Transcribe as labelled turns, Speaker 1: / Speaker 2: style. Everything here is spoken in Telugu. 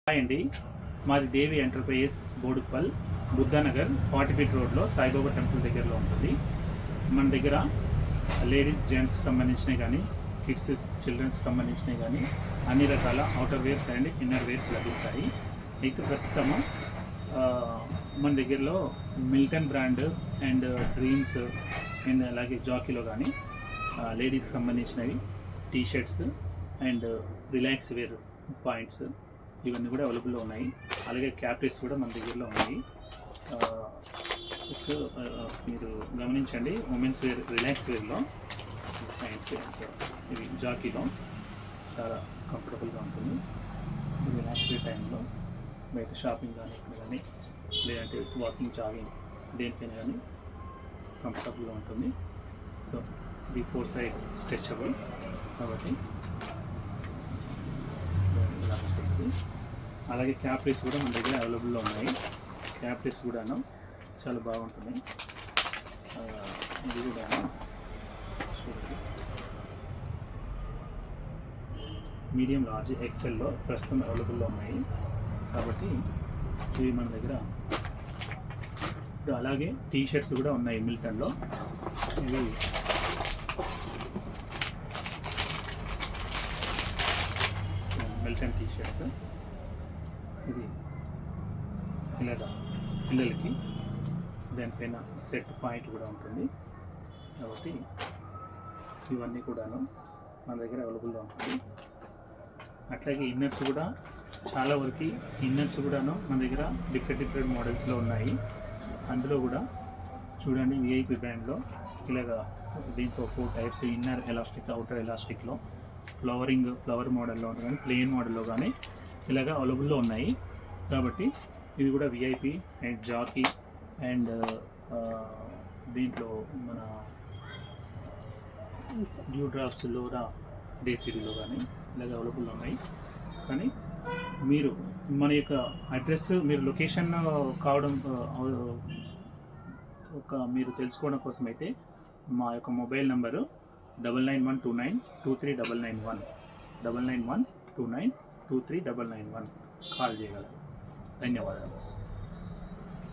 Speaker 1: హాయ్ అండి, మాది దేవి ఎంటర్ప్రైజెస్ బోడుప్పల్ బుద్ధనగర్ 40 ఫీట్ రోడ్లో సాయిబాబా టెంపుల్ దగ్గరలో ఉంటుంది. మన దగ్గర లేడీస్ జెంట్స్కి సంబంధించినవి కానీ కిడ్స్ చిల్డ్రన్స్కి సంబంధించినవి కానీ అన్ని రకాల outer wears and inner wears లభిస్తాయి. అయితే ప్రస్తుతము మన దగ్గరలో Milton brand and Dreams and అలాగే జాకీలో కానీ లేడీస్కి సంబంధించినవి T-shirts and relax wear points ఇవన్నీ కూడా అవైలబుల్లో ఉన్నాయి. అలాగే క్యాప్రీస్ కూడా మన దగ్గరలో ఉన్నాయి. సో మీరు గమనించండి, ఉమెన్స్ వేర్ రిలాక్స్ వేర్లో ప్యాంట్స్ ఇవి జాకీలో చాలా కంఫర్టబుల్గా ఉంటుంది. రిలాక్స్ వేర్ టైంలో బయట షాపింగ్ కానీ ఇక్కడ కానీ లేదంటే వాకింగ్ జాగింగ్ దేనికైనా కానీ కంఫర్టబుల్గా ఉంటుంది. సో ఇది 4 సైడ్ స్ట్రెచబుల్ కాబట్టి అలాగే క్యాప్రీస్ కూడా మన దగ్గర అవైలబుల్లో ఉన్నాయి. క్యాప్రీస్ కూడాను చాలా బాగుంటుంది. ఇది కూడా మీడియం లార్జ్ ఎక్సెల్లో ప్రస్తుతం అవైలబుల్లో ఉన్నాయి కాబట్టి ఇవి మన దగ్గర. అలాగే టీషర్ట్స్ కూడా ఉన్నాయి మిల్టన్లో. ఇవి మిల్టన్ టీషర్ట్స్. ఇది ఇలాగా పిల్లలకి దానిపైన సెట్ పాయింట్ కూడా ఉంటుంది కాబట్టి ఇవన్నీ కూడాను మన దగ్గర అవైలబుల్లో ఉంటుంది. అట్లాగే ఇన్నర్స్ కూడా చాలా వరకు ఇన్నర్స్ కూడాను మన దగ్గర డిఫరెంట్ మోడల్స్లో ఉన్నాయి. అందులో కూడా చూడండి, విఐపి బ్రాండ్లో ఇలాగా దీంట్లో 4 టైప్స్ ఇన్నర్ ఎలాస్టిక్, అవుటర్ ఎలాస్టిక్లో ఫ్లవర్ మోడల్లో కానీ ప్లెయిన్ మోడల్లో కానీ ఇలాగ అవైలబుల్లో ఉన్నాయి. కాబట్టి ఇవి కూడా విఐపి అండ్ జాకీ అండ్ దీంట్లో మన డ్యూ డ్రాప్స్లో డేసిడీలో కానీ ఇలాగ అవైలబుల్ ఉన్నాయి. కానీ మీరు మన యొక్క అడ్రస్, మీరు లొకేషన్ కావడం మీరు తెలుసుకోవడం కోసం అయితే మా యొక్క మొబైల్ నెంబరు 9912923991 9912923991 కాల్ చేయగలరు. ధన్యవాదాలు.